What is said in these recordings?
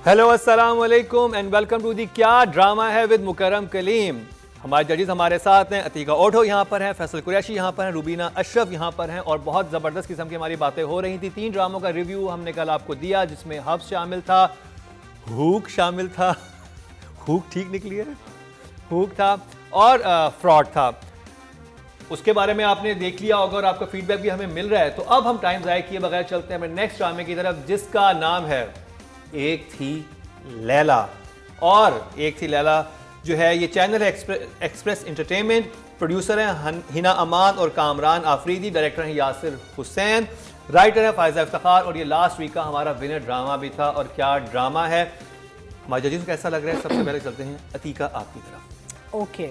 Hello अस्सलाम वालेकुम and welcome to the क्या ड्रामा है विद मुकरम कलीम। हमारे जजेस हमारे साथ हैं, अतीका ओठो यहाँ पर हैं, फैसल कुरैशी यहाँ पर हैं, रुबीना अशरफ यहाँ पर हैं और बहुत ज़बरदस्त किस्म की हमारी बातें हो रही थी। 3 ड्रामों का रिव्यू हमने कल आपको दिया जिसमें हब्स शामिल था, हुक शामिल था, हुक ठीक निकली है, हुक था और फ्रॉड था। उसके बारे में आपने देख लिया होगा और आपका फीडबैक भी हमें मिल रहा है। तो अब हम टाइम ज़ाया किए बगैर चलते हैं हमें नेक्स्ट ड्रामे की तरफ जिसका नाम है एक थी लैला। और एक थी लैला जो है ये चैनल है एक्सप्रेस एंटरटेनमेंट। प्रोड्यूसर हैं हिना अमान और कामरान आफरीदी, डायरेक्टर हैं यासिर हुसैन, राइटर हैं फायजा इफ्तिखार और ये लास्ट वीक का हमारा विनर ड्रामा भी था। और क्या ड्रामा है, हमारे जजेस को कैसा लग रहा है? सबसे पहले चलते हैं अतीका आपकी तरफ। ओके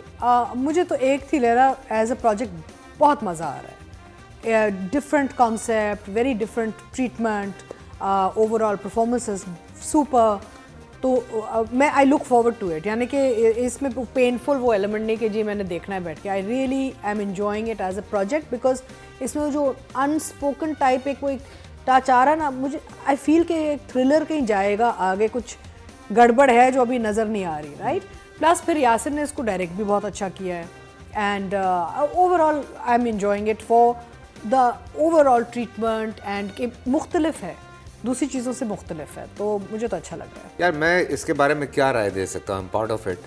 मुझे तो एक थी लैला एज अ प्रोजेक्ट बहुत मज़ा आ रहा है। Different concept, very different treatment, overall performances super. तो मैं I look forward to it, यानी कि इसमें पेनफुल वो एलिमेंट नहीं कि जी मैंने देखना है बैठ के। I really I am enjoying it as a project because इसमें जो अनस्पोकन टाइप एक वो एक टच आ रहा है ना, मुझे आई फील कि एक थ्रिलर कहीं जाएगा, आगे कुछ गड़बड़ है जो अभी नज़र नहीं आ रही, राइट। प्लस फिर यासिर ने इसको डायरेक्ट भी बहुत अच्छा किया है and overall I am enjoying it for the overall treatment and कि मुख्तलिफ है, दूसरी चीज़ों से मुख्तलिफ है, तो मुझे तो अच्छा लग रहा है। यार मैं इसके बारे में क्या राय दे सकता हूँ, पार्ट ऑफ इट।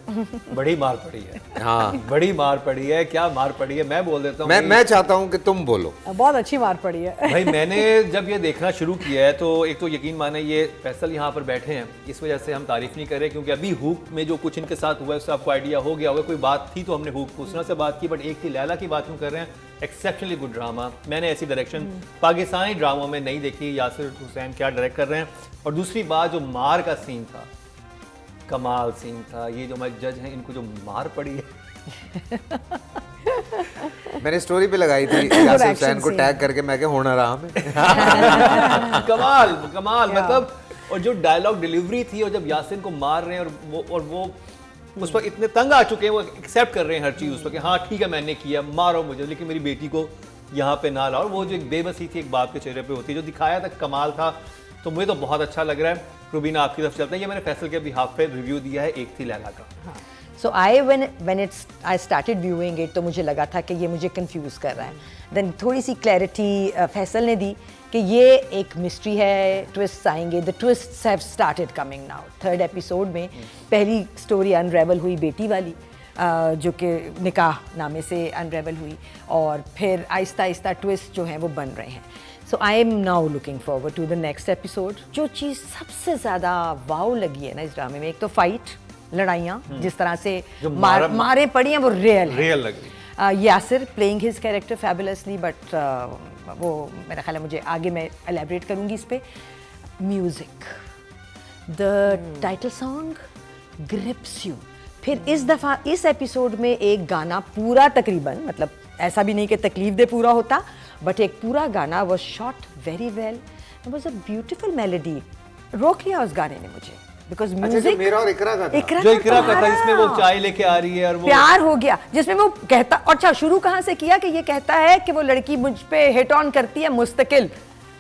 बड़ी मार पड़ी है, हाँ बड़ी मार पड़ी है। क्या मार पड़ी है मैं बोल देता हूँ। मैं चाहता हूँ कि तुम बोलो। बहुत अच्छी मार पड़ी है भाई मैंने जब ये देखना शुरू किया है तो एक तो यकीन माने ये फैसल यहाँ पर बैठे हैं इस वजह से हम तारीफ नहीं कर रहे क्योंकि अभी हुक में जो कुछ इनके साथ हुआ है उससे आपको आइडिया हो गया होगा। कोई बात थी तो हमने हुक उसना से बात की, बट एक थी लैला की बात क्यों कर रहे हैं। एक्सेप्शनली गुड ड्रामा, मैंने ऐसी डायरेक्शन पाकिस्तानी ड्रामों में नहीं देखी। यासिर हुसैन क्या डायरेक्ट कर रहे हैं। और दूसरी बात जो मार का सीन था, कमाल सीन था। ये जो हमारे जज हैं इनको जो मार पड़ी है मैंने स्टोरी पे लगाई थी यासिर हुसैन को टैग करके, मैं क्या होना रहा में कमाल कमाल मतलब। और जो डायलॉग डिलीवरी थी और जब यासिन को मार रहे हैं और वो उस पर इतने तंग आ चुके हैं, वो एक्सेप्ट कर रहे हैं हर चीज़ उस पर कि हाँ ठीक है मैंने किया, मारो मुझे लेकिन मेरी बेटी को यहाँ पे ना लाओ। वो जो एक बेबसी थी एक बाप के चेहरे पे होती है, जो दिखाया था कमाल था। तो मुझे तो बहुत अच्छा लग रहा है। रुबीना आपकी तरफ चलते हैं। ये मैंने फैसल के बिहाफ पे रिव्यू दिया है एक थी लैला का। सो आई स्टार्टेड व्यूइंग इट तो मुझे लगा था कि ये मुझे कंफ्यूज कर रहा है। देन थोड़ी सी क्लैरिटी फैसल ने दी कि ये एक मिस्ट्री है, ट्विस्ट आएंगे। The twists have started coming now. 3rd episode में पहली स्टोरी अनरेवल हुई बेटी वाली, जो कि निकाह नामे से अनरेवल हुई और फिर आहिस्ता आहिस्ता ट्विस्ट जो हैं वो बन रहे हैं। So I am now looking forward to the next episode. जो चीज़ सबसे ज़्यादा वाव लगी है ना इस ड्रामे में, एक तो फाइट, लड़ाइयाँ जिस तरह से मारे पड़ी हैं वो रियल लग रही। Yasir playing his character fabulously, but वो मेरा ख्याल है मुझे आगे मैं एलेबरेट करूँगी इस पे। Music, the title song grips you. फिर इस दफ़ा इस एपिसोड में एक गाना पूरा तकरीबन, मतलब ऐसा भी नहीं कि तकलीफ दे पूरा होता, बट एक पूरा गाना was shot very well, was a beautiful melody. रोक लिया उस गाने ने मुझे बिकॉज म्यूजिक मेरा और इकरा का था। जो इकरा का था इसमें वो चाय लेके आ रही है और वो प्यार हो गया जिसमें वो कहता, अच्छा शुरू कहाँ से किया कि ये कहता है कि वो लड़की मुझ पे हिट ऑन करती है मुस्तकिल,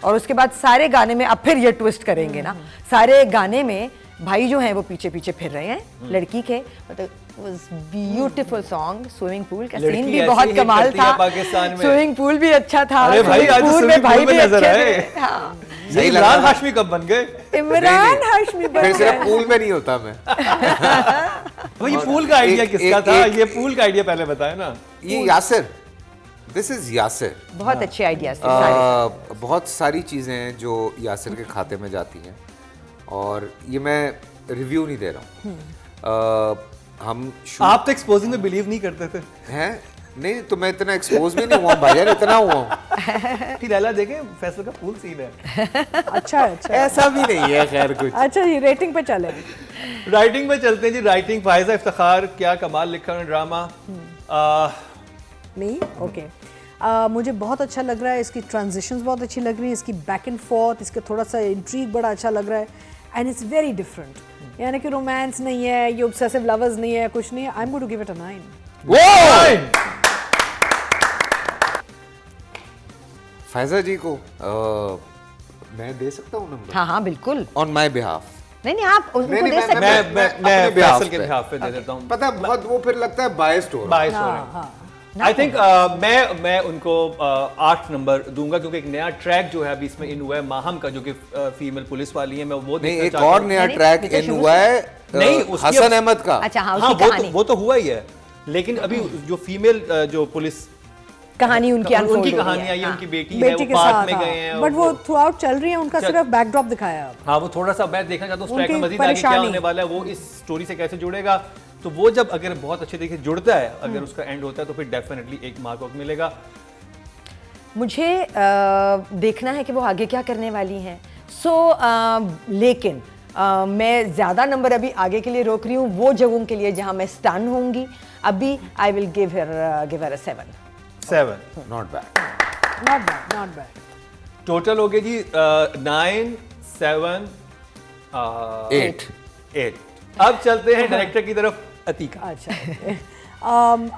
और उसके बाद सारे गाने में अब फिर ये ट्विस्ट करेंगे ना, सारे गाने में भाई जो हैं वो पीछे पीछे फिर रहे हैं लड़की के। मतलब was beautiful song. Swimming pool का सीन भी बहुत कमाल था, स्विमिंग पूल भी अच्छा था। अरे भाई आज स्विमिंग पूल में नजर आए। हाँ। सही इमरान हाशमी कब बन गए? इमरान हाशमी बन फिर गए। सिर्फ पूल में नहीं होता मैं। भाई पूल का आइडिया किसका था? ये पूल का आइडिया पहले बताया ना। ये यासिर, दिस इज यासिर। बहुत अच्छे आइडियाज थे सारे। बहुत सारी चीज़ें हैं जो यासिर के खाते में जाती हैं और ये मैं रिव्यू नहीं दे रहा हूँ। आप तो एक्सपोजिंग में बिलीव नहीं करते थे हैं? नहीं तो मैं इतना एक्सपोज भी नहीं हुआ भाईजान, इतना हुआ हूँ। लैला देखें फैसल का पूल सीन है। अच्छा ऐसा भी नहीं है खैर कुछ। अच्छा जी, रेटिंग पे चले। राइटिंग पे चलते हैं जी। राइटिंग फायजा इफ्तिखार, क्या कमाल लिखा है ड्रामा। नहीं ओके मुझे बहुत अच्छा लग रहा है। इसकी ट्रांजिशंस बहुत अच्छी लग रही है, इसकी बैक एंड फोर्थ, इसका थोड़ा सा इंट्रीग बड़ा अच्छा लग रहा है एंड इट्स वेरी डिफरेंट। यानी कि रोमांस नहीं है, ये ऑब्सेसिव लवर्स नहीं है, कुछ नहीं है। I am going to give it a 9। Faiza ji को मैं दे सकता हूँ नंबर? हाँ हाँ बिल्कुल। ऑन माई बिहाफ नहीं आप उनको नहीं, दे मैं- सकते मैं हैं। मैं अपने मैं behalf फैसल के पे। बिहाफ पे दे देता हूँ। पता है, बहुत वो फिर लगता है बायस्ड हो रहा है। बायस हो रहे हाँ, हैं। हाँ। आई थिंक मैं उनको 8 नंबर दूंगा, क्योंकि एक नया ट्रैक जो है अभी इसमें इन हुआ है माहम का, जो कि फीमेल पुलिस वाली है, मैं वो नहीं, देखना एक चाहता और हूं। नया नहीं, ट्रैक ये तो इन शुरू हुआ है नहीं, उसकी हसन अब- अहमद का। अच्छा हाँ हाँ, उसकी कहानी वो तो हुआ ही है, लेकिन अभी जो फीमेल जो पुलिस कहानी उनकी unfold उनकी हो रही कहानी है, आई है, हाँ। उनकी बेटी है, बेटी वो के पार्क साथ में गए हैं, बट वो थ्रू आउट चल रही है, उनका चल- सिर्फ बैकड्रॉप दिखाया अब। हाँ वो थोड़ा सा मैं देखना चाहता हूँ उस ट्रैक में उनकी मजीद आगे क्या परेशानी। होने वाला है, वो इस स्टोरी से कैसे जुड़ेगा। तो वो जब अगर बहुत अच्छे तरीके से जुड़ता है, अगर उसका एंड होता है, तो फिर डेफिनेटली एक मार्क मिलेगा। मुझे देखना है कि वो आगे क्या करने वाली हैं। लेकिन मैं ज़्यादा नंबर अभी आगे के लिए रोक रही हूँ वो जगहों के लिए जहाँ मैं स्टन होंगी। अभी आई will give her a 7। 7 not bad. Not bad, not bad. Total हो गए जी 9 7 8। 8। अब चलते हैं डायरेक्टर की तरफ, अतीका। अच्छा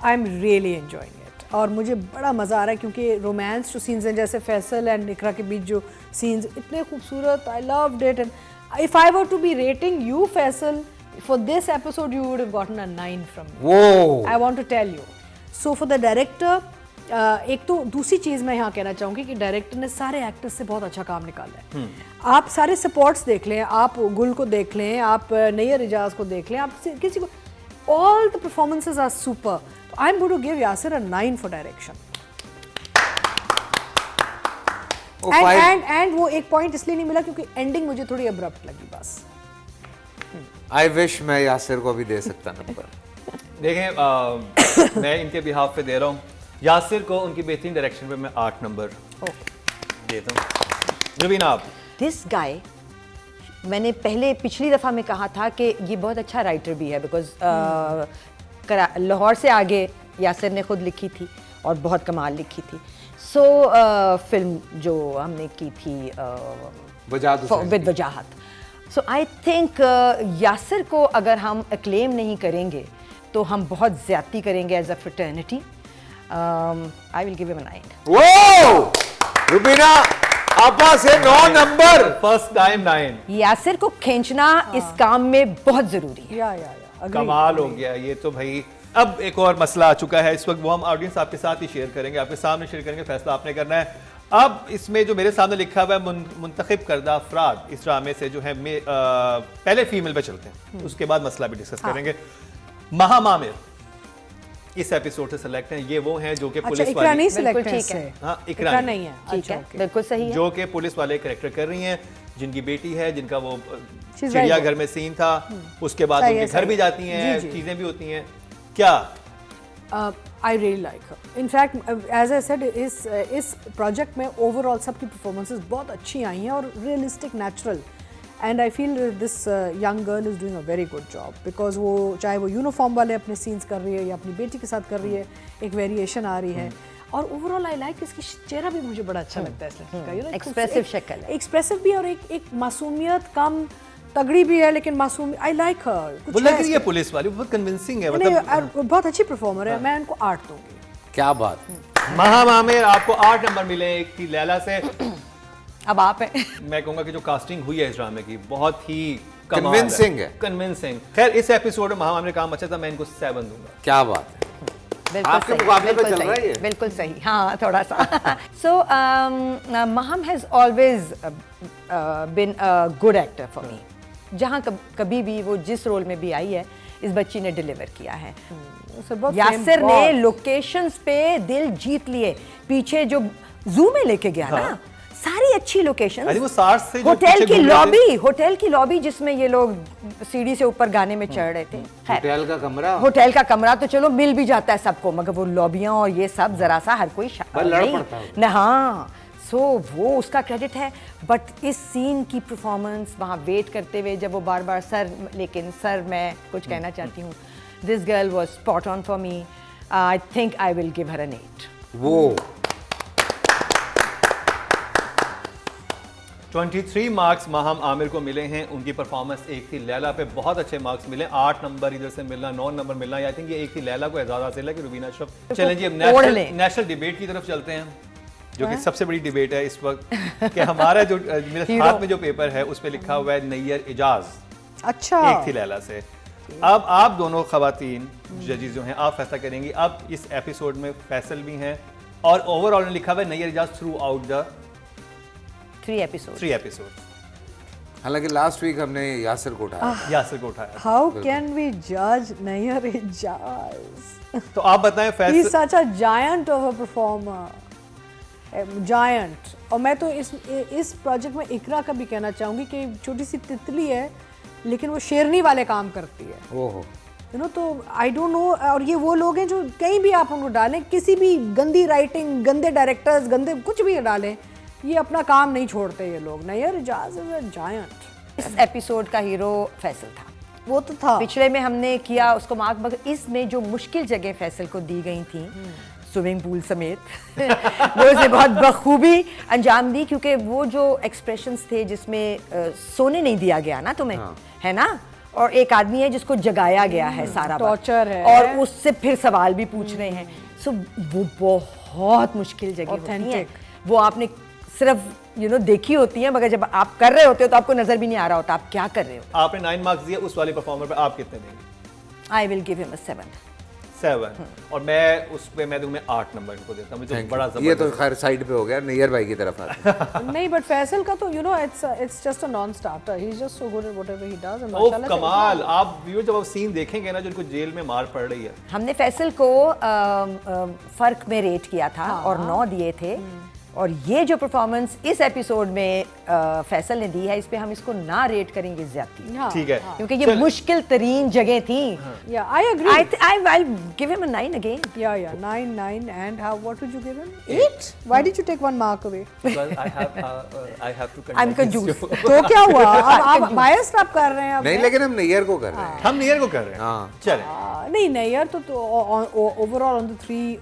I am really enjoying it और मुझे बड़ा मज़ा आ रहा है क्योंकि रोमांस जो सीन्स हैं जैसे फैसल एंड इकरा के बीच जो सीन्स इतने खूबसूरत, I loved it. And if I were to be rating you Faisal for this episode you would have gotten a 9 from me. वो I want to tell you. So for the director, एक तो दूसरी चीज़ मैं यहाँ कहना चाहूँगी कि डायरेक्टर ने सारे एक्टर्स से बहुत अच्छा काम निकाला है। आप सारे सपोर्ट्स देख लें, आप गुल को देख लें, आप नैयर इजाज को देख लें, आप किसी को, all the performances are super. तो I am going to give Yasir a 9 for direction. And वो एक पॉइंट इसलिए नहीं मिला क्योंकि एंडिंग मुझे थोड़ी अब्रप्ट लगी बस। आई विश मैं यासिर को भी दे सकता नंबर। देखें मैं इनके बिहाफ पे दे रहा हूँ यासिर को, उनकी बेहतरीन डायरेक्शन पे मैं 8 नंबर देता हूँ। रुबीना आप? दिस गाय, मैंने पहले पिछली दफ़ा में कहा था कि ये बहुत अच्छा राइटर भी है, बिकॉज लाहौर से आगे यासिर ने खुद लिखी थी और बहुत कमाल लिखी थी। सो फिल्म जो हमने की थी with Wajahat, so I think Yasir को अगर हम एक्लेम नहीं करेंगे तो हम बहुत ज़्यादती करेंगे as a fraternity. I will give him a 9। वो रुबीना आपा से 9 नंबर। First time 9। यासिर को खींचना इस काम में बहुत ज़रूरी है। या कमाल हो गया ये तो भाई। अब एक और मसला आ चुका है इस वक्त, वो हम ऑडियंस आपके साथ ही शेयर करेंगे, आपके सामने शेयर करेंगे, फैसला आपने करना है। अब इसमें जो मेरे सामने लिखा हुआ है मुंतखब करदा अफराद इस ड्रामे से जो है पहले फीमेल पे चलते हैं, उसके बाद मसला भी डिस्कस करेंगे। महाम आमिर इस एपिसोड से सेलेक्ट हैं। ये वो हैं जो कि पुलिस इकरा नहीं वाली, सिलेक्ट है ठीक इससे। है। हाँ, इकरा इकरा नहीं है। ठीक अच्छा, है, okay। बिल्कुल सही है। जो कि पुलिस वाले कैरेक्टर कर रही हैं, जिनकी बेटी है, जिनका वो very चिड़ियाघर good। में सीन था, उसके बाद सही है, उनके घर सही भी है। जाती हैं, जी, जी। चीजें भी होती हैं। क्या I really like her. In fact, as I said, इस प्रोजेक्ट में ओवरऑल सबकी परफॉर्मेंसेस बहुत अच्छी आई हैं और realistic, natural. And I feel this young girl is doing a very good job, because वो चाहे वो यूनिफॉर्म वाले अपने सीन्स कर रही है या अपनी बेटी के साथ कर रही है, एक वेरिएशन आ रही है। और ओवरऑल आई लाइक इसकी चेहरा भी मुझे बड़ा अच्छा लगता है इस लड़की का, यू नो Expressive शक्ल है। एक्सप्रेसिव भी और एक मासूमियत कम, तगड़ी भी है लेकिन मासूम। आई लाइक हर। वो लग रही है पुलिस वाली, बहुत कन्विंसिंग है, नहीं, मतलब बहुत अच्छी परफॉर्मर है। मैं इनको 8 दूंगी। क्या बात। महाम आमिर आपको 8 नंबर मिले, एक थी लैला से। अब आप हैं। मैं कहूंगा कि जो कास्टिंग हुई है इस ड्रामे की बहुत ही Convincing है। कन्विंसिंग। खैर इस एपिसोड में महाम आमिर का काम अच्छा था, मैं इनको 7 दूंगा। क्या बात है। बिल्कुल आपके सही, मुकाबले पे बिल्कुल चल रहा है सही, ये। बिल्कुल सही, हाँ थोड़ा सा। So Maham has always been a good actor for me. जहाँ कभी भी वो जिस रोल में भी आई है, इस बच्ची ने डिलीवर किया है। यासिर ने लोकेशंस पे दिल जीत लिए। पीछे जो जू में लेके गया ना, सारी अच्छी लोकेशंस। अरे वो सार्स से जो होटल पीछे की घूम रहे थे। होटल की लॉबी जिसमें ये लोग सीढ़ी से ऊपर गाने में चढ़ रहे थे। खैर, होटल का कमरा। होटल का कमरा तो चलो मिल भी जाता है सबको, मगर वो लॉबियां और ये सब जरा सा हर कोई लड़ नहीं पड़ता है। ना। हाँ, सो वो उसका क्रेडिट है। बट इस सीन की परफॉर्मेंस वहाँ वेट करते हुए जब वो बार बार सर मैं कुछ कहना चाहती हूँ, this girl was spot on for me. I think I will give her an 8। वो 23 मार्क्स महाम आमिर को मिले हैं। उनकी परफॉर्मेंस एक थी लैला पे, बहुत अच्छे मार्क्स मिले। 8 नंबर इधर से मिलना, 9 नंबर मिलना, आई थिंक ये एक थी लैला को एजाज हासिल है कि रुबीना अशरफ। चलें जी, अब ओढ़ लें। नेशनल डिबेट की तरफ चलते हैं, जो कि सबसे बड़ी डिबेट है इस वक्त। कि हमारा जो मेरे हाथ में जो पेपर है उस पर लिखा हुआ है नैयर इजाज, अच्छा। एक थी लैला से। अब आप दोनों खवातीन जजेस जो हैं, आप फैसला करेंगी। अब इस एपिसोड में फैसल भी हैं और ओवरऑल ने लिखा हुआ है Nayyar Ejaz throughout the 3 episodes. 3 episode. हालांकि लास्ट वीक हमने यासिर को उठाया था। यासिर को उठाया। हाउ कैन वी जज नैयर एजाज? तो आप बताएं He's Faisal. such a giant of a performer. Giant. और मैं तो इस प्रोजेक्ट में इकरा का भी कहना चाहूँगी कि छोटी सी तितली है लेकिन वो शेरनी वाले काम करती है। ओहो। यू नो, तो आई डोंट नो। और ये वो लोग हैं जो कहीं भी आप उनको डालें, किसी भी गंदी राइटिंग, गंदे डायरेक्टर्स, गंदे कुछ भी डालें, ये अपना काम नहीं छोड़ते ये लोग। Nayyar Ejaz is a giant. इस एपिसोड का हीरो फैसल था। वो तो था। पिछले में हमने किया उसको मार्क, मगर इसमें जो मुश्किल जगह फैसल को दी गई थी स्विमिंग पूल समेत वो उसने बहुत बखूबी अंजाम दी, क्योंकि वो जो एक्सप्रेशंस थे जिसमें सोने नहीं दिया गया ना तुम्हें, है ना, और एक आदमी है जिसको जगाया गया है सारा टॉर्चर है और उससे फिर सवाल भी पूछ रहे हैं। सो वो बहुत मुश्किल जगह होती है। वो आपने सिर्फ देखी होती है, मगर जब आप कर रहे होते हो तो आपको नजर भी नहीं आ रहा होता आप क्या कर रहे हो। आपने 9 मार्क्स दिए, उस वाले परफॉर्मर पे आप कितने देंगे? आई विल गिव हिम अ 7. 7। और मैं उस पे मैं दूंगा 8 नंबर इनको देता हूँ। मुझे बड़ा ये तो जबरदस्त। खैर साइड पे हो गया, नैयर भाई की तरफ आते हैं। नहीं, बट फैसल का तो it's just a non starter. He is just so good at whatever he does. And oh कमाल। आप व्यूअर जब आप सीन देखेंगे ना जो इनको जेल में मार पड़ रही है, हमने फैसल को फर्क में रेट किया था और 9 दिए थे, और ये जो परफॉर्मेंस इस एपिसोड में फैसल ने दी है, इस पे हम इसको ना रेट करेंगे ज्यादा, ठीक है, क्योंकि ये मुश्किल तरीन जगह थी। Yeah I agree. I give him a 9 again. Yeah, 9. And what would you give him? 8. Why did you take 1 mark away? because I have to I'm confused. तो क्या हुआ? आप बायस्ड आप कर रहे हैं अब? नहीं, लेकिन हम नैयर को कर रहे हैं। हम नियर को कर रहे हैं। हाँ। चलें। नहीं, नैयर तो overall on the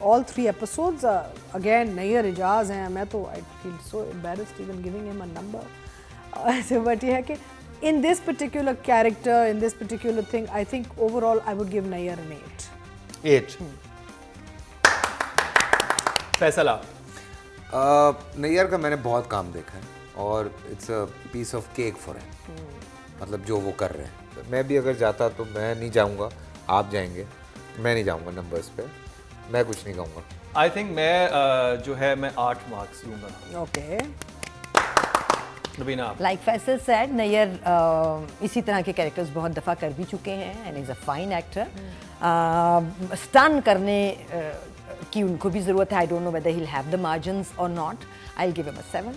all three episodes again Nayyar Ejaz हैं। मैं तो I feel so embarrassed even giving him a number. But ये है कि in this particular character, in this particular thing, I think overall I would give Nayyar an 8. 8। Faisal आप? नैयर का मैंने बहुत काम देखा है और it's a piece of cake for him. मतलब जो वो कर रहे हैं, मैं भी अगर जाता तो मैं नहीं जाऊंगा, आप जाएंगे, मैं नहीं जाऊंगा नंबर्स पे, मैं कुछ नहीं कहूँगा। आई थिंक मैं जो है मैं 8 मार्क्स लूंगा। Okay. नबीना आप? Like फैसल said, नैयर इसी तरह के कैरेक्टर्स बहुत दफ़ा कर भी चुके हैं and is a fine actor. Stun करने की उनको भी ज़रूरत है। I don't know whether he will have the margins or not. I will give him a 7.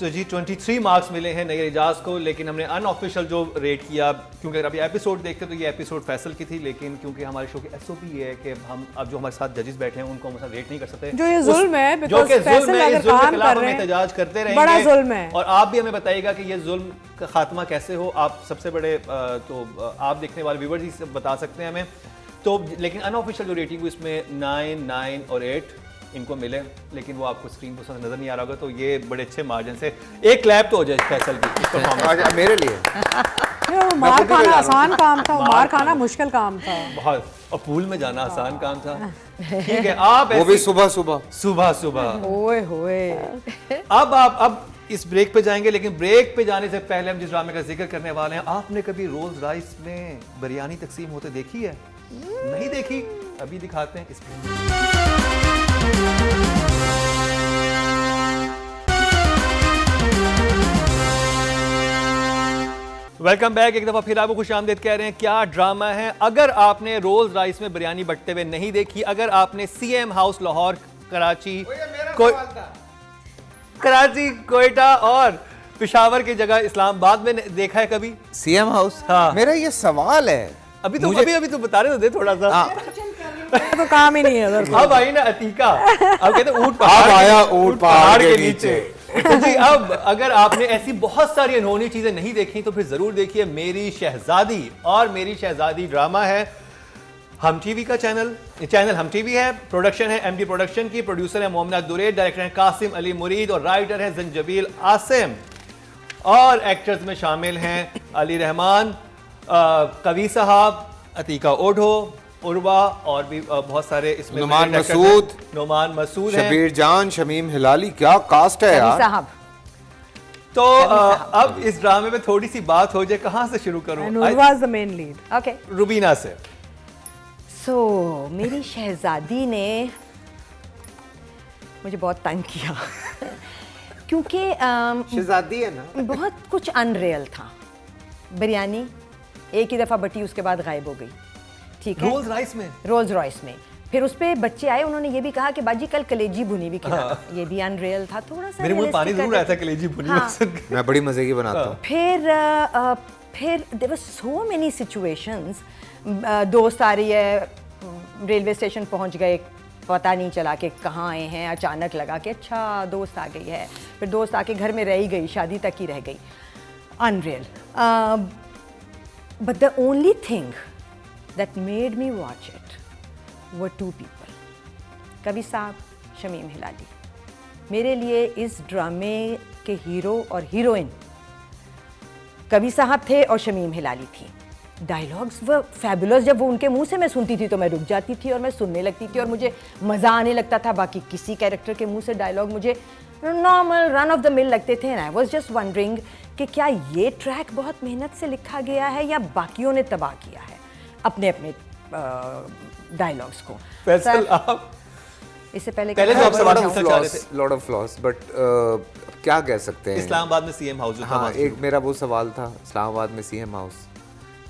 तो जी 23 मार्क्स मिले हैं नैयर इजाज को, लेकिन हमने अनऑफिशियल जो रेट किया, क्योंकि अगर आप ये एपिसोड देखते तो ये एपिसोड फैसल की थी, लेकिन क्योंकि हमारे शो की एसओपी ये है कि हम अब जो हमारे साथ जजेस बैठे हैं उनको हम रेट नहीं कर सकते। जो ये जुल्म है, जो because कि फैसल जुल्म है, अगर इस जुल्म के काम खिलाफ कर हम रहे हैं, एहतजाज करते रहेंगे। बड़ा जुल्म है। और आप भी हमें बताइएगा कि ये जुल्म का खात्मा कैसे हो। आप सबसे बड़े तो आप देखने वाले व्यूअर्स ही बता सकते हैं हमें। तो लेकिन अनऑफिशियल जो रेटिंग हुई इसमें 9 और 8 इनको मिले, लेकिन वो आपको स्क्रीन पर नजर नहीं आ रहा होगा। तो ये बड़े अच्छे मार्जिन से एक क्लैप तो हो जाए फैसल की परफॉर्मेंस। मेरे लिए मार खाना आसान काम था, मार खाना मुश्किल काम था बहुत, और पूल में जाना आसान काम था। ठीक है, आप वो भी ऐसी- सुबह ओए होए। अब इस ब्रेक पे जाएंगे, लेकिन ब्रेक पे जाने से पहले हम जिस ड्रामे का जिक्र करने वाले हैं, आपने कभी रोल्स राइस में बिरयानी तकसीम होते देखी है? नहीं देखी? अभी दिखाते हैं इस वेलकम बैक। एक दफा फिर आपको खुश आमदीद कह रहे हैं। क्या ड्रामा है। अगर आपने रोल्स राइस में बिरयानी बटते हुए नहीं देखी, अगर आपने सीएम हाउस लाहौर, कराची, कोयटा और पेशावर की जगह इस्लामाबाद में देखा है कभी? CM house? हाँ। मेरा ये सवाल है। अभी तो बता रहे थे थोड़ा सा। तो काम ही नहीं है उधर। अब आई ना अतीका, अब कहते हैं ऊंट अब आया ऊंट पहाड़ के नीचे। तो जी अब अगर आपने ऐसी बहुत सारी अनहोनी चीजें नहीं देखी तो फिर जरूर देखिए मेरी शहजादी। और मेरी शहजादी ड्रामा है हम टीवी का चैनल हम टीवी है। प्रोडक्शन है एमडी प्रोडक्शन की, प्रोड्यूसर है मोमिना दुरेद, डायरेक्टर है कासिम अली मुरीद और राइटर है जंजबील आसिम। और एक्टर्स में शामिल हैं अली रहमान, कवि साहब, अतीका ओढो, उर्वा और भी बहुत सारे इसमें नुमान actors हैं। नुमान मसूद हैं। शबीर जान, शमीम हिलाली, क्या कास्ट है यार। साहब तो अब इस ड्रामे में थोड़ी सी बात हो जाए, कहाँ से शुरू करूं? And Urva is the main lead. Okay Rubina से। सो मेरी शहजादी ने मुझे बहुत तंग किया क्योंकि शहजादी है ना। बहुत कुछ अनरियल था। बिरयानी एक ही दफ़ा बटी, उसके बाद गायब हो गई, ठीक है, रोल्स राइस में। रोल्स रॉयस में। फिर उस पे बच्चे आए, उन्होंने ये भी कहा कि बाजी कल कलेजी भुनी भी खिला, ये भी अनरियल था। थोड़ा सा मेरे मुंह में पानी realistic जरूर आया था कलेजी भुनी हाँ। में सुन के। मैं बड़ी मजे की बनाता हूँ। फिर there were so many situations. दोस्त आ रही है, रेलवे स्टेशन पहुंच गए, पता नहीं चला कि कहाँ आए हैं, अचानक लगा कि अच्छा दोस्त आ गई है, फिर दोस्त आके घर में रह ही गई, शादी तक ही रह गई। Unreal. But the only thing that made me watch it were two people, Kavi Sahab, Shamim Hilali. मेरे लिए इस ड्रामे के हीरो और हीरोइन कवि साहब थे और शमीम हिलाली थी। डायलॉग्स वो फैबुलस, जब वो उनके मुंह से मैं सुनती थी तो मैं रुक जाती थी और मैं सुनने लगती थी और मुझे मज़ा आने लगता था। बाकी किसी कैरेक्टर के मुंह से डायलॉग मुझे normal run of the mill लगते थे। And I was just wondering कि क्या ये ट्रैक बहुत मेहनत से लिखा गया है या बाकियों ने तबाह किया है अपने अपने डायलॉग्स को। फैसल आप इससे पहले पहले तो आप सवाल पूछना चाह रहे थे। लॉट ऑफ फ्लॉस, बट क्या कह सकते हैं। इस्लामाबाद में सीएम हाउस जो था, हाँ, वहाँ एक मेरा वो सवाल था, इस्लामाबाद में सीएम हाउस।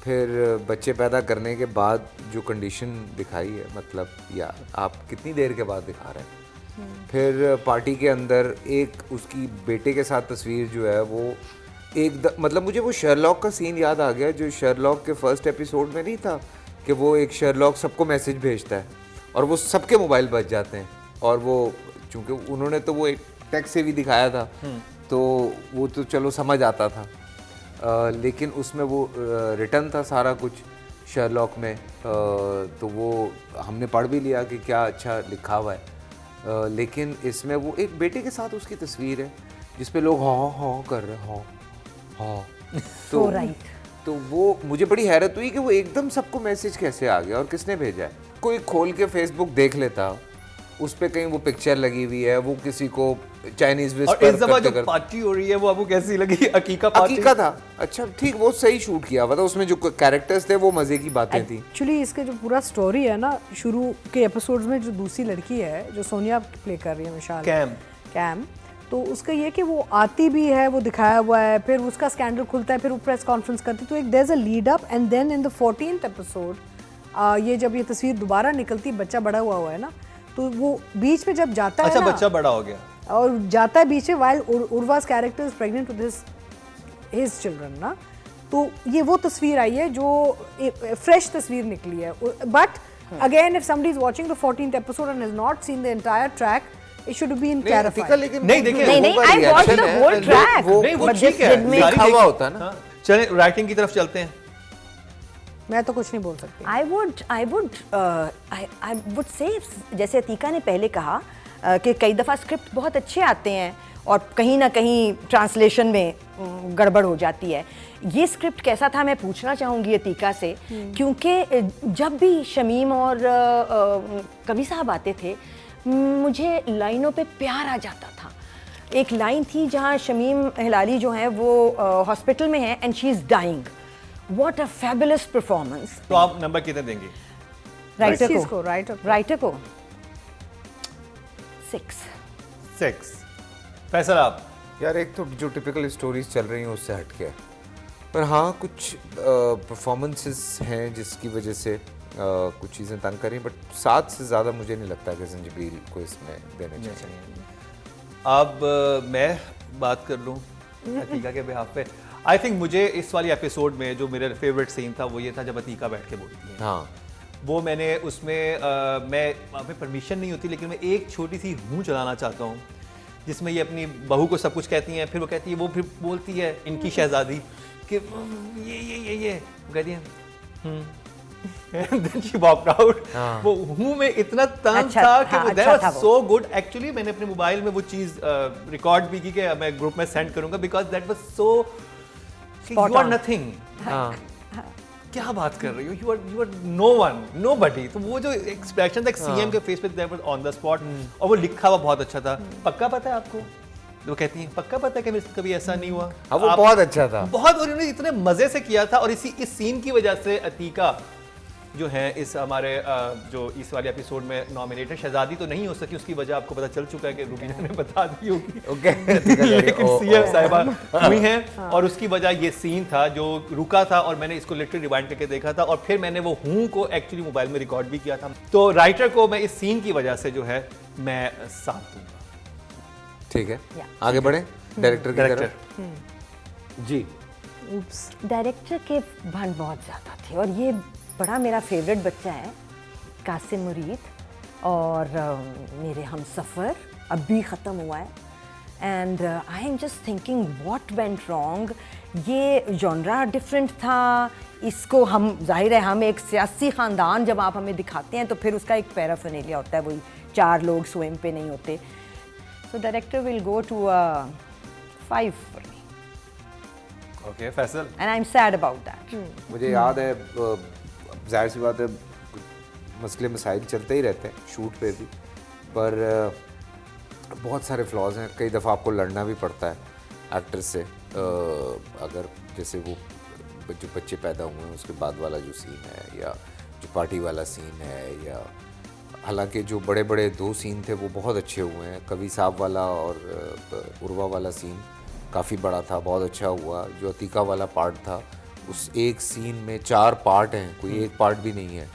फिर बच्चे पैदा करने के बाद जो कंडीशन दिखाई है, मतलब यार आप कितनी देर के बाद दिखा रहे हैं। फिर पार्टी के अंदर एक उसकी बेटे के साथ तस्वीर जो है वो मतलब मुझे वो शर्लॉक का सीन याद आ गया, जो शर्लॉक के फर्स्ट एपिसोड में नहीं था कि वो एक शर्लॉक सबको मैसेज भेजता है और वो सबके मोबाइल बज जाते हैं, और वो चूंकि उन्होंने तो वो एक टेक्स्ट से भी दिखाया था तो वो तो चलो समझ आता था, लेकिन उसमें वो रिटर्न था सारा कुछ शर्लॉक में, तो वो हमने पढ़ भी लिया कि क्या अच्छा लिखा हुआ है। लेकिन इसमें वो एक बेटे के साथ उसकी तस्वीर है जिस पे लोग हाँ हाँ कर रहे हैं, हाँ So right. तो वो मुझे बड़ी हैरत हुई कि वो एकदम सबको मैसेज कैसे आ गया और किसने भेजा है। कोई खोल के फेसबुक देख लेता, उस पे कहीं वो पिक्चर लगी हुई है, वो किसी को चाइनीज और इस दफा जो पार्टी हो रही है वो आपको कैसी लगी? अकीका पार्टी? अकीका था, अच्छा ठीक, वो सही शूट किया हुआ था, उसमें जो कैरेक्टर्स थे वो मजे की बातें थी। एक्चुअली इसके जो पूरा स्टोरी है ना, शुरू के एपिसोड्स में जो दूसरी लड़की है जो सोनिया प्ले कर रही है, मिशाल कैम, तो उसका ये कि वो आती भी है, वो दिखाया हुआ है, फिर उसका स्कैंडल खुलता है, फिर वो प्रेस कॉन्फ्रेंस करती है, तो एक there is a lead up and then in the 14th episode ये जब ये तस्वीर दोबारा निकलती, बच्चा बड़ा हुआ है ना, तो वो बीच में जब जाता है अच्छा, ना, बच्चा बड़ा हो गया और जाता है बीच में, while Urwa's character is pregnant with his children ना, तो ये वो तस्वीर आई है जो फ्रेश तस्वीर निकली है। But again if somebody is watching the 14th episode and has not seen the entire track, it should have been clarified. नहीं, देखिए, नहीं, I watched the whole track. नहीं, वो But ठीक this है, did make- लिखा हुआ होता है ना। चलें राइटिंग की तरफ चलते हैं। मैं तो कुछ नहीं बोल सकती। I would say, जैसे अतीका ने पहले कहा कि कई दफ़ा स्क्रिप्ट बहुत अच्छे आते हैं और कहीं ना कहीं ट्रांसलेशन में गड़बड़ हो जाती है। ये स्क्रिप्ट कैसा था मैं पूछना चाहूँगी अतीका से, क्योंकि जब भी शमीम और कवि साहब आते थे मुझे लाइनों पे प्यार आ जाता था। एक लाइन थी जहाँ शमीम हिलाली जो है वो हॉस्पिटल में है and she is dying. What a fabulous performance. तो आप नंबर कितने देंगी राइटर को 6। फैसल आप? यार एक तो जो टिपिकल स्टोरीज चल रही हैं उससे हट के, पर हाँ कुछ परफॉर्मेंसेस हैं जिसकी वजह से कुछ चीज़ें तंग करी, बट 7 से ज़्यादा मुझे नहीं लगता कि ज़ंजीबील को इसमें देने चाहिए। अब मैं बात कर लूँ अतीका के बिहाफ पे। आई थिंक मुझे इस वाली एपिसोड में जो मेरा फेवरेट सीन था वो ये था जब अतीका बैठ के बोलती है। हाँ, वो मैंने उसमें मैं वहाँ पे परमिशन नहीं होती, लेकिन मैं एक छोटी सी हूँ चलाना चाहता हूँ जिसमें ये अपनी बहू को सब कुछ कहती हैं, फिर वो कहती है, वो फिर बोलती है इनकी शहजादी कि ये वो कहती है then she walked out. वो हूँ में इतना तंग था कि वो that was so good. Actually मैंने अपने मोबाइल में वो चीज़ रिकॉर्ड भी की कि मैं ग्रुप में सेंड करूँगा, because that was so you are nothing. क्या बात कर रही हो, you are no one, nobody. तो वो जो एक्सप्रेशन था सीएम के फेस पे that was on the spot, और वो लिखा हुआ बहुत अच्छा था। पक्का पता है आपको? तो वो कहती हैं पक्का पता है कि मेरे साथ कभी ऐसा नहीं हुआ। हाँ, वो बहुत अच्छा था। बहुत, और उन्होंने इतने मजे से किया था। और इस सीन की वजह से अतीका जो है इस हमारे जो इस वाले एपिसोड में नॉमिनेट है, शहजादी तो नहीं हो सकी, उसकी वजह आपको पता चल चुका है कि रुबीना ने बता दी होगी। लेकिन सीएम साहिबा हुई हैं और उसकी वजह ये सीन था जो रुका था और मैंने इसको लिटरली रिवाइंड करके देखा था और फिर मैंने वो हूँ को एक्चुअली मोबाइल में रिकॉर्ड भी किया था। तो राइटर को मैं इस सीन की वजह से जो है मैं साथ दूंगा। ठीक है, आगे बढ़े डायरेक्टर की तरफ। जी, डायरेक्टर के भंड बहुत ज़्यादा थे और ये बड़ा मेरा फेवरेट बच्चा है कासिम मुरीद और मेरे हम सफ़र अब भी ख़त्म हुआ है and I am just thinking what went wrong. ये जॉनरा डिफरेंट था, इसको हम जाहिर है हम एक सियासी ख़ानदान जब आप हमें दिखाते हैं तो फिर उसका एक पैराफर्नेलिया होता है, वही 4 लोग स्वयं पे नहीं होते। So director will go to 5 for me. Okay Faisal. And I am sad about that. मुझे याद है, जाहिर सी बात है मसले मसाइल चलते ही रहते हैं शूट पे भी, पर बहुत सारे फ्लॉज हैं। कई दफ़ा आपको लड़ना भी पड़ता है एक्टर से, अगर जैसे वो जो बच्चे पैदा हुए हैं उसके बाद वाला जो सीन है या जो पार्टी वाला सीन है, या हालांकि जो बड़े बड़े 2 सीन थे वो बहुत अच्छे हुए हैं। कवि साहब वाला और उर्वा वाला सीन काफ़ी बड़ा था, बहुत अच्छा हुआ। जो अतीका वाला पार्ट था, उस एक सीन में 4 पार्ट हैं, कोई एक पार्ट भी नहीं है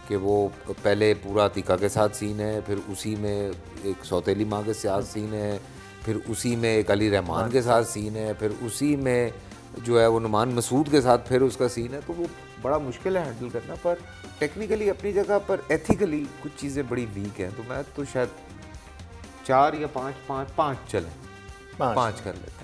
कि वो पहले पूरा अतीका के साथ सीन है, फिर उसी में एक सौतेली माँ के साथ सीन है, फिर उसी में एक अली रहमान के साथ सीन है, फिर उसी में जो है वो नुमान मसूद के साथ फिर उसका सीन है। तो वो बड़ा मुश्किल है हैंडल करना, पर टेक्निकली अपनी जगह पर एथिकली कुछ चीज़ें बड़ी वीक हैं। तो मैं तो शायद 4 या 5 चलें, 5 कर लेते हैं।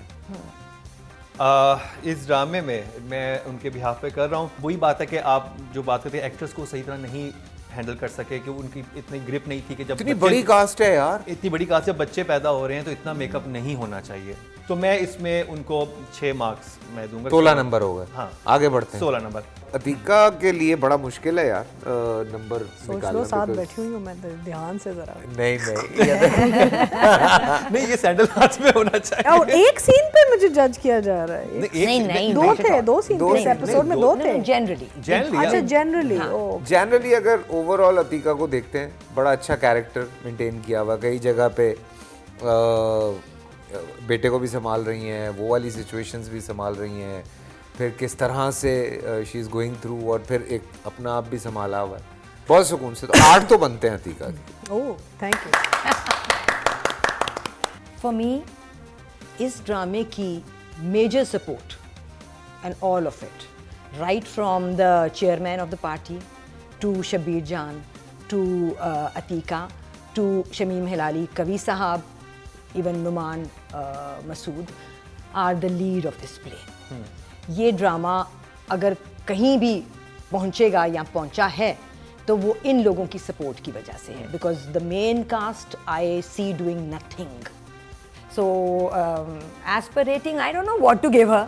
इस ड्रामे में मैं उनके बिहाफ पे कर रहा हूँ। वही बात है कि आप जो बात करते हैं एक्टर्स को सही तरह नहीं हैंडल कर सके कि उनकी इतनी ग्रिप नहीं थी कि जब इतनी बड़ी कास्ट है यार, इतनी बड़ी कास्ट जब बच्चे पैदा हो रहे हैं तो इतना मेकअप नहीं होना चाहिए। तो मैं इसमें उनको 6 मार्क्स मैं दूंगा। 16 नंबर हो गए। हाँ, आगे बढ़ते हैं। 16 नंबर। अतीका के लिए बड़ा मुश्किल है यार नंबर सोच लो, साथ बैठी हुई हूँ मैं, ध्यान से जरा। नहीं नहीं, ये सैंडल हाथ में होना चाहिए। और एक सीन पे मुझे जज किया जा रहा है। नहीं, 2 थे, 2 सीन थे इस एपिसोड में, 2 थे जनरली। अच्छा, जनरली जनरली अगर ओवरऑल अतीका को देखते हैं, बड़ा अच्छा कैरेक्टर मेंटेन किया हुआ। कई जगह पे बेटे को भी संभाल रही हैं, वो वाली सिचुएशंस भी संभाल रही हैं, फिर किस तरह से शी इज़ गोइंग थ्रू, और फिर एक अपना आप भी संभाला हुआ है बहुत सुकून से। तो 8 तो बनते हैं अतीका के। Oh thank you. For me इस ड्रामे की major support and all of it, right from the chairman of the party to Shabbir Jan to Atiqa to Shamim Hilali, Kavi साहब, even Noman Masood are the lead of this play. ये ड्रामा अगर कहीं भी पहुंचेगा या पहुंचा है तो वो इन लोगों की सपोर्ट की वजह से है, because the main cast I see doing nothing. So as per rating I don't know what to give her.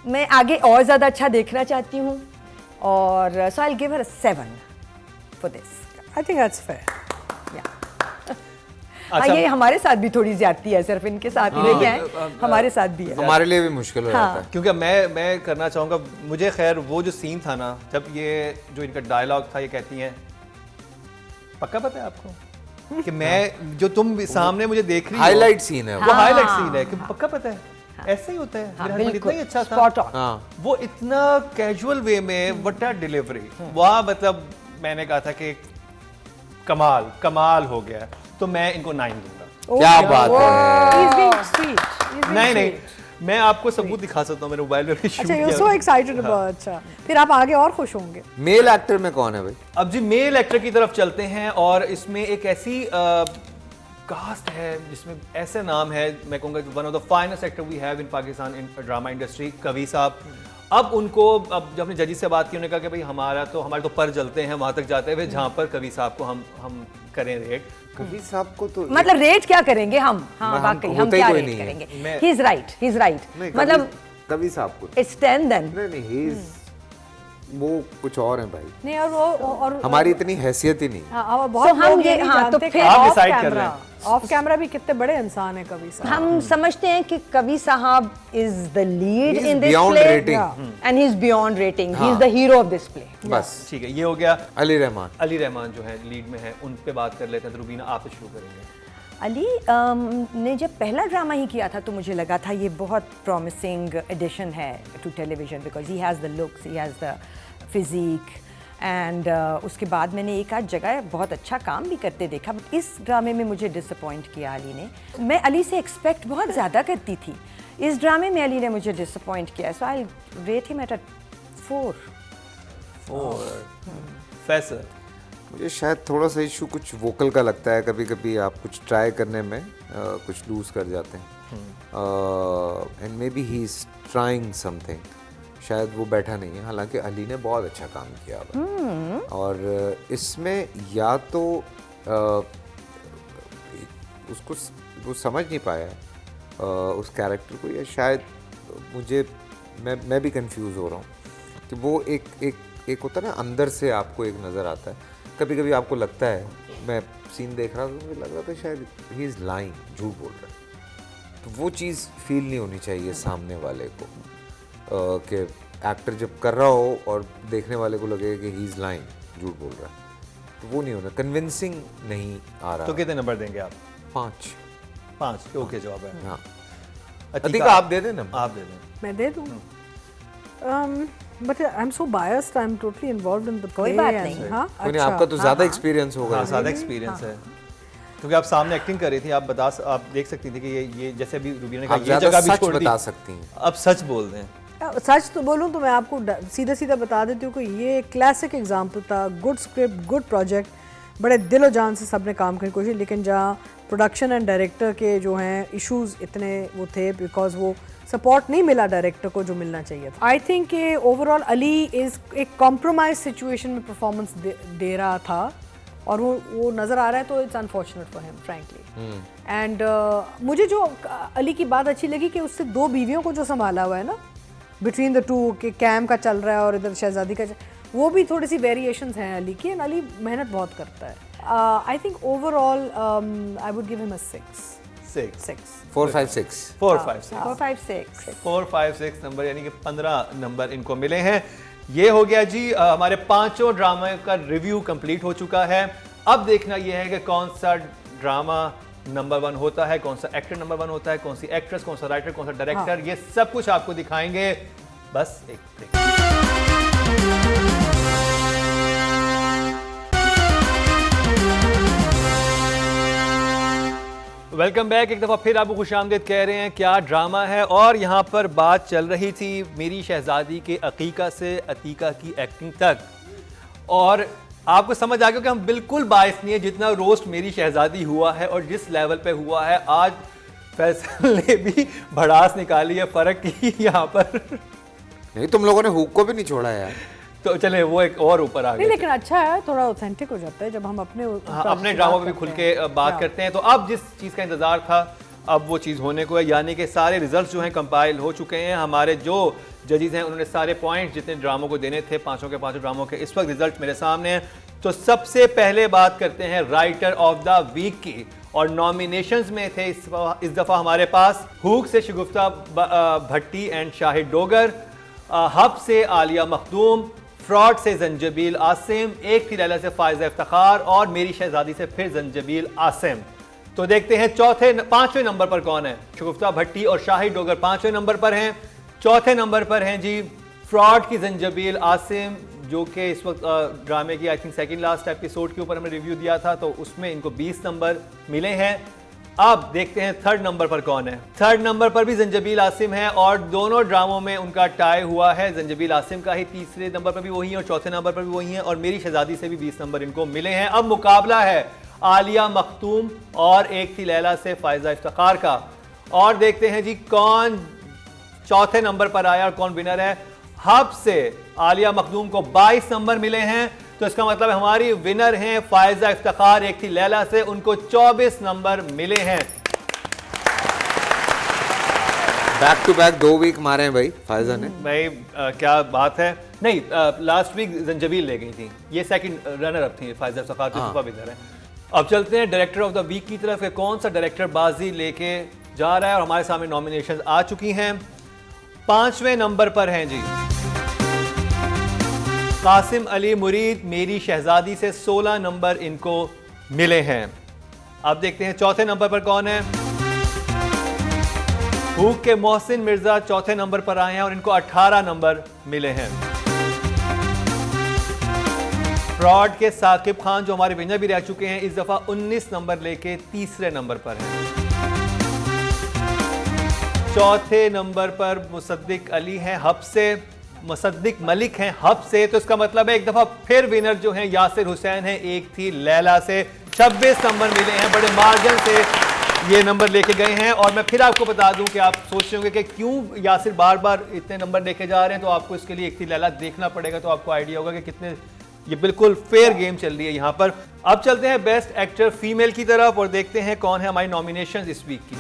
मैं आगे और ज़्यादा अच्छा देखना चाहती हूँ और so I will give her 7 for this. I think that's fair. अच्छा, ये हमारे साथ भी थोड़ी ज्यादती है, सिर्फ इनके साथ ही नहीं है, हमारे साथ भी है। हमारे लिए भी मुश्किल हो जाता है। क्योंकि मैं करना चाहूँगा, मुझे खैर वो जो सीन था ना, जब ये जो इनका डायलॉग था, ये कहती हैं पक्का पता है आपको कि मैं जो तुम सामने मुझे देख रही हो, हाईलाइट सीन है वो हाईलाइट सीन है कि पक्का पता है ऐसा ही होता है। मेरा हस्बैंड इतना ही अच्छा था, वो इतना कैजुअल वे में, व्हाट डिलीवरी, वहाँ मतलब मैंने कहा था कि कमाल हो गया। तो मैं इनको 9 दूंगा। क्या बात है। नहीं, मैं आपको सबूत दिखा सकता हूँ, मेरे मोबाइल में भी शूट अच्छा, किया। You so excited about. अच्छा, फिर आप आगे और खुश होंगे। मेल एक्टर में कौन है भाई? अब जी मेल एक्टर की तरफ चलते हैं और इसमें एक ऐसी कास्ट है जिसमें ऐसे नाम है, मैं कहूँगा one of the finest actor we have in Pakistan in drama industry, Kavi साहब। अब जब अपने जजी से बात की, उन्होंने कहा कि भाई हमारे तो पर जलते हैं वहाँ तक जाते हुए जहाँ पर कवि साहब को हम करें रेट। कवि साहब को तो मतलब रेट क्या करेंगे हम? हाँ वाकई हम क्या रेट नहीं करेंगे? मैं- ही इज राइट मतलब कवि साहब को इट्स 10 देन। नहीं, ही इज वो कुछ और है भाई, नहीं और हमारी इतनी हैसियत ही नहीं है। हाँ, और बहुत हम लोग ये ये- नहीं हाँ, तो जानते फिर कि आप ऑफ decide कर कैमरा, रहे हैं। ऑफ कैमरा भी कितने बड़े इंसान है कवि साहब। हम समझते हैं कि कवि साहब is the lead He is in this beyond play rating. And he is beyond rating, he is हाँ। The hero of this play. बस ठीक है, ये हो गया अली रहमान। अली रहमान जो है लीड में है, उन पे बात कर लेते हैं। तो रुबीना आपसे शुरू करेंगे। अली ने जब पहला ड्रामा ही किया था तो मुझे लगा था ये बहुत प्रॉमिसिंग एडिशन है to television, because he has the looks, he has the physique and उसके बाद मैंने एक आध जगह बहुत अच्छा काम भी करते देखा, बट इस ड्रामे में मुझे डिसअपॉइंट किया अली ने। मैं अली से एक्सपेक्ट बहुत ज़्यादा करती थी, इस ड्रामे में अली ने मुझे डिसअपॉइंट किया, so I rate him at a 4। Faisal मुझे शायद थोड़ा सा इशू कुछ वोकल का लगता है, कभी कभी आप कुछ ट्राई करने में कुछ लूज कर जाते हैं, and may be he is trying something, शायद वो बैठा नहीं है। हालांकि अली ने बहुत अच्छा काम किया हुआ है। और इसमें या तो उसको वो समझ नहीं पाया उस कैरेक्टर को, या शायद मैं भी कंफ्यूज हो रहा हूँ कि वो एक होता है ना, अंदर से आपको एक नज़र आता है। कभी कभी आपको लगता है, मैं सीन देख रहा था तो मुझे लग रहा था शायद ही इज़ लाइंग, झूठ बोल रहा है। तो वो चीज़ फील नहीं होनी चाहिए सामने वाले को, कि एक्टर जब कर रहा हो और देखने वाले को लगे कि ही इज़ लाइंग, झूठ बोल रहा है, तो वो नहीं होना, कन्विंसिंग नहीं आ रहा। तो कितने नंबर देंगे आप? 5 ओके जवाब है। हाँ, अतीका, अतीका आप दे दें ना। आप दे दें। मैं दे दूँ, but I am so biased, I am totally involved in the कोई बात नहीं। हाँ, कोई नहीं, अच्छा, आपका तो हाँ, ज़्यादा हाँ। एक्सपीरियंस होगा। हाँ, ज़्यादा एक्सपीरियंस है, क्योंकि आप सामने एक्टिंग कर रही थी। आप देख सकती थी कि ये जैसे अभी रुबीना ने कहा, आप ये ज़्यादा जगह भी सच छोड़ दी। बता सकती हैं। अब सच बोल दें। सच तो बोलूँ तो मैं आपको सीधा सीधा बता देती हूँ कि ये क्लासिक एग्जाम्पल था, गुड स्क्रिप्ट, गुड प्रोजेक्ट, बड़े दिलो जान से सबने काम करने की कोशिश, लेकिन जहाँ प्रोडक्शन एंड डायरेक्टर के जो हैं इश्यूज इतने वो थे, बिकॉज वो सपोर्ट नहीं मिला डायरेक्टर को जो मिलना चाहिए था। आई थिंक कि ओवरऑल अली इज़ एक कॉम्प्रोमाइज सिचुएशन में परफॉर्मेंस दे रहा था, और वो नज़र आ रहा है, तो it's unfortunate for him frankly. And मुझे जो अली की बात अच्छी लगी कि उससे 2 बीवियों को जो संभाला हुआ है ना, बिटवीन द टू, कि कैम का चल रहा है और इधर शहजादी का वो भी थोड़ी सी वेरिएशंस हैं अली की, एंड अली मेहनत बहुत करता है। I think overall I would give him a 6 4 5 6 4 5 6 4 5 6 4 5 6 number, यानी कि 15 नंबर इनको मिले हैं। ये हो गया जी हमारे 5 ड्रामा का रिव्यू कंप्लीट हो चुका है। अब देखना यह है कि कौन सा ड्रामा नंबर 1 होता है, कौन सा एक्टर नंबर 1 होता है, कौन सी एक्ट्रेस, कौन सा राइटर, कौन सा डायरेक्टर, ये सब कुछ आपको दिखाएंगे। बस एक ब्रेक। Welcome back. एक दफ़ा फिर आपको खुशामदीद कह रहे हैं क्या ड्रामा है, और यहाँ पर बात चल रही थी मेरी शहजादी के अकीका से अतीका की एक्टिंग तक, और आपको समझ आ गया कि हम बिल्कुल बायस नहीं है। जितना रोस्ट मेरी शहजादी हुआ है और जिस लेवल पे हुआ है, आज फैसल ने भी भड़ास निकाली है फ़र्क की यहाँ पर। नहीं, तुम लोगों ने हुक को भी नहीं छोड़ा यार। तो चले वो एक और ऊपर आ नहीं, गए। लेकिन अच्छा है, थोड़ा ऑथेंटिक हो जाता है जब हम अपने हाँ, अपने ड्रामा पे भी खुल के बात करते हैं। तो अब जिस चीज़ का इंतज़ार था, अब वो चीज़ होने को है, यानी कि सारे रिजल्ट्स जो हैं कंपाइल हो चुके हैं। हमारे जो जजेस हैं उन्होंने सारे पॉइंट्स जितने ड्रामों को देने थे, 5 के 5 ड्रामों के, इस वक्त रिजल्ट मेरे सामने हैं। तो सबसे पहले बात करते हैं राइटर ऑफ द वीक की, और नॉमिनेशंस में थे इस दफ़ा हमारे पास हुक से शगुफ्ता भट्टी एंड शाहिद डोगर, हब से आलिया मखदूम, फ्रॉड से जंजबील आसिम, एक थी लैला से फायजा इफ्तिखार, और मेरी शहजादी से फिर जंजबील आसिम। तो देखते हैं 5वें नंबर पर कौन है। शगुफ्ता भट्टी और शाहिद डोगर 5वें नंबर पर हैं। 4थे नंबर पर हैं जी फ्रॉड की जंजबील आसिम, जो कि इस वक्त ड्रामे की I think second last episode के ऊपर हमने रिव्यू दिया था, तो उसमें इनको 20 नंबर मिले हैं। अब देखते हैं 3rd नंबर पर कौन है। 3rd नंबर पर भी जंजबील आसिम है, और दोनों ड्रामों में उनका टाई हुआ है। जंजबील आसिम का ही 3रे नंबर पर भी वही है और 4थे नंबर पर भी वही है, और मेरी शहजादी से भी 20 नंबर इनको मिले हैं। अब मुकाबला है आलिया मखदूम और एक थी लैला से फायजा इफ्तिखार का, और देखते हैं जी कौन 4थे नंबर पर आया और कौन विनर है। हब से आलिया मखदूम को 22 नंबर मिले हैं, तो इसका मतलब हमारी विनर हैं फायजा इफ्तिखार, एक थी लैला से, उनको 24 नंबर मिले हैं। बैक टू बैक 2 वीक मारे हैं भाई फायजा ने। भाई क्या बात है। नहीं, लास्ट वीक जंजबील ले गई थी, ये सेकंड रनर अप थी, फायजा सखात सुपर विनर है। अब चलते हैं डायरेक्टर ऑफ द वीक की तरफ। कौन सा डायरेक्टर बाजी लेके जा रहा है, और हमारे सामने नॉमिनेशन आ चुकी हैं। 5वें नंबर पर हैं जी कासिम अली मुरीद, मेरी शहजादी से 16 नंबर इनको मिले हैं। अब देखते हैं चौथे नंबर पर कौन है। हुक के मोहसिन मिर्जा चौथे नंबर पर आए हैं और इनको 18 नंबर मिले हैं। फ्रॉड के साकिब खान जो हमारे विनर भी रह चुके हैं, इस दफा 19 नंबर लेके तीसरे नंबर पर हैं। चौथे नंबर पर मुसद्दिक अली हैं हब से, मुसद्दिक मलिक हैं हब से, तो इसका मतलब है एक दफा फिर विनर जो हैं यासिर हुसैन हैं, एक थी लैला से। 26 नंबर मिले हैं, बड़े मार्जिन से ये नंबर लेके गए हैं। और मैं फिर आपको बता दूं कि आप सोच रहे होंगे कि क्यों यासिर बार बार इतने नंबर लेके जा रहे हैं, तो आपको इसके लिए एक थी लैला देखना पड़ेगा, तो आपको आइडिया होगा कि कितने ये बिल्कुल फेयर गेम चल रही है यहाँ पर। अब चलते हैं बेस्ट एक्टर फीमेल की तरफ और देखते हैं कौन है हमारी नॉमिनेशन इस वीक की।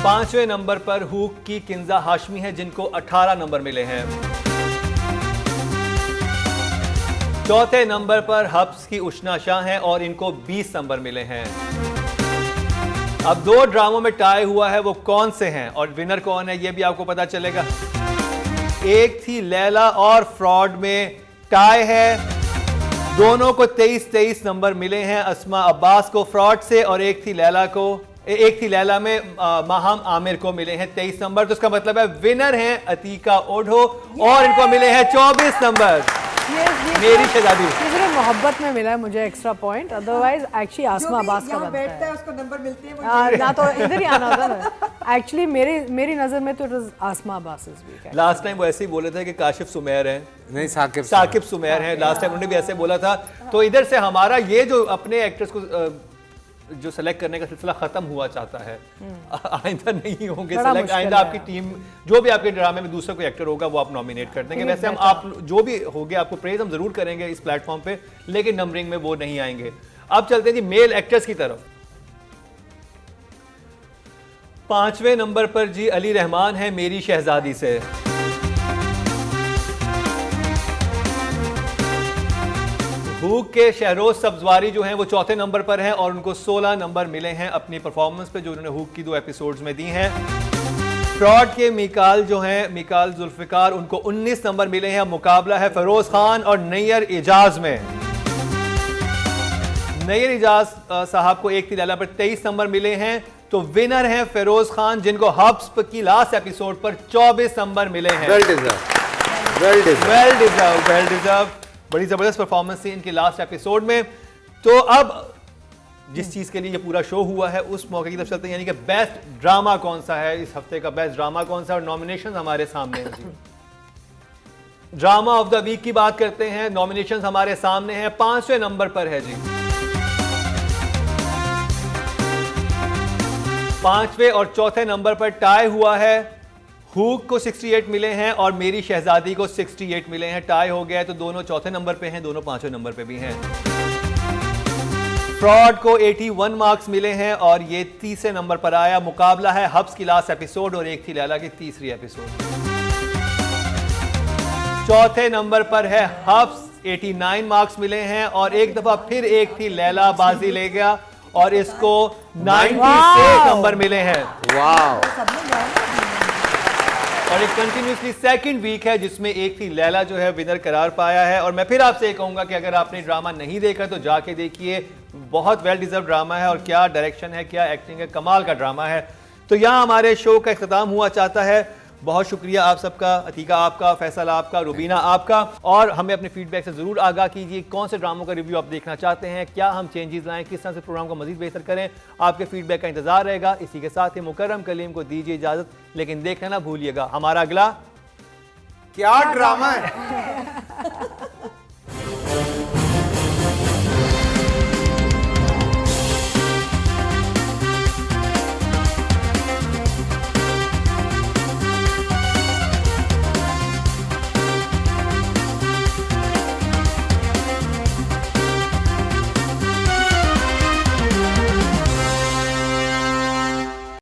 पांचवें नंबर पर हुक की किंजा हाशमी है, जिनको 18 नंबर मिले हैं। चौथे नंबर पर हब्स की उष्ना शाह हैं और इनको 20 नंबर मिले हैं। अब 2 ड्रामों में टाई हुआ है, वो कौन से हैं और विनर कौन है ये भी आपको पता चलेगा। एक थी लैला और फ्रॉड में टाई है, दोनों को 23 नंबर मिले हैं। अस्मा अब्बास को फ्रॉड से और एक थी लैला में माहम आमिर को मिले हैं 23 नंबर। तो इसका मतलब है विनर हैं अतीका ओढो और इनको मिले हैं 24 नंबर। मेरी शहजादी सिर्फ मोहब्बत में मिला है मुझे एक्स्ट्रा पॉइंट, अदरवाइज एक्चुअली आसमा अब्बास का बनता है उसको नंबर मिलते हैं ना, तो इधर ही आना होता ना। एक्चुअली मेरी नजर में तो इट वाज आसमा अब्बास इस वीक है। लास्ट टाइम वो ऐसे ही बोले थे कि काशिफ सुमेर हैं, नहीं साकिब सुमेर हैं, लास्ट टाइम उन्होंने भी ऐसे बोला था। तो इधर से हमारा ये जो अपने एक्टर्स को जो सेलेक्ट करने का सिलसिला खत्म हुआ चाहता है, आइंदा नहीं होंगे सेलेक्ट। आइंदा आपकी टीम जो भी आपके ड्रामे में दूसरा कोई एक्टर होगा वो आप नॉमिनेट कर देंगे। वैसे हम आप जो भी होगे आपको प्रेज हम जरूर करेंगे इस प्लेटफॉर्म पे, लेकिन नंबरिंग में वो नहीं आएंगे। अब चलते हैं जी मेल एक्टर्स की तरफ। 5वें नंबर पर जी अली रहमान है मेरी शहजादी से। हुक के शहरोज सब्जवारी जो हैं वो चौथे नंबर पर हैं और उनको 16 नंबर मिले हैं अपनी परफॉर्मेंस पे जो उन्होंने हुक की 2 एपिसोड्स में दी हैं। फ्रॉड के मिकाल जो हैं, मिकाल जुल्फिकार, उनको 19 नंबर मिले हैं। मुकाबला है फरोज खान और नैयर इजाज में। नैयर इजाज साहब को एक तिलाला पर 23 नंबर मिले हैं, तो विनर हैं फिरोज खान, जिनको हब्स की लास्ट एपिसोड पर 24 नंबर मिले हैं। Well deserve. बड़ी जबरदस्त परफॉर्मेंस थी इनकी लास्ट एपिसोड में। तो अब जिस चीज के लिए ये पूरा शो हुआ है उस मौके की तरफ चलते हैं, यानी कि बेस्ट ड्रामा कौन सा है इस हफ्ते का, बेस्ट ड्रामा कौन सा, और नॉमिनेशंस हमारे सामने हैं जी। ड्रामा ऑफ द वीक की बात करते हैं, नॉमिनेशंस हमारे सामने हैं। 5वें नंबर पर है जी 5वें और चौथे नंबर पर टाई हुआ है। हुक को 68 मिले हैं और मेरी शहजादी को 68 मिले हैं। टाई हो गया है, तो दोनों चौथे नंबर पे हैं, दोनों 5वें नंबर पे भी हैं। फ्रॉड को 81 मार्क्स मिले हैं और ये तीसरे नंबर पर आया। मुकाबला है हब्स की लास्ट एपिसोड और एक थी लैला की तीसरी एपिसोड। चौथे नंबर पर है हब्स, 89 मार्क्स मिले हैं और एक दफा फिर एक थी लैला बाजी ले गया और इसको 96 नंबर मिले हैं। वाह। और एक कंटिन्यूसली सेकंड वीक है जिसमें एक थी लैला जो है विनर करार पाया है। और मैं फिर आपसे ये कहूंगा कि अगर आपने ड्रामा नहीं देखा तो जाके देखिए, बहुत वेल डिजर्व ड्रामा है और क्या डायरेक्शन है, क्या एक्टिंग है, कमाल का ड्रामा है। तो यहाँ हमारे शो का इख्तिताम हुआ चाहता है। बहुत शुक्रिया आप सबका, अतीका आपका, फैसल आपका, रुबीना आपका। और हमें अपने फीडबैक से ज़रूर आगाह कीजिए कौन से ड्रामों का रिव्यू आप देखना चाहते हैं, क्या हम चेंजेस लाएं, किस तरह से प्रोग्राम को मजीद बेहतर करें। आपके फीडबैक का इंतजार रहेगा। इसी के साथ ही मुकर्रम कलीम को दीजिए इजाज़त, लेकिन देखना ना भूलिएगा हमारा अगला क्या ड्रामा है।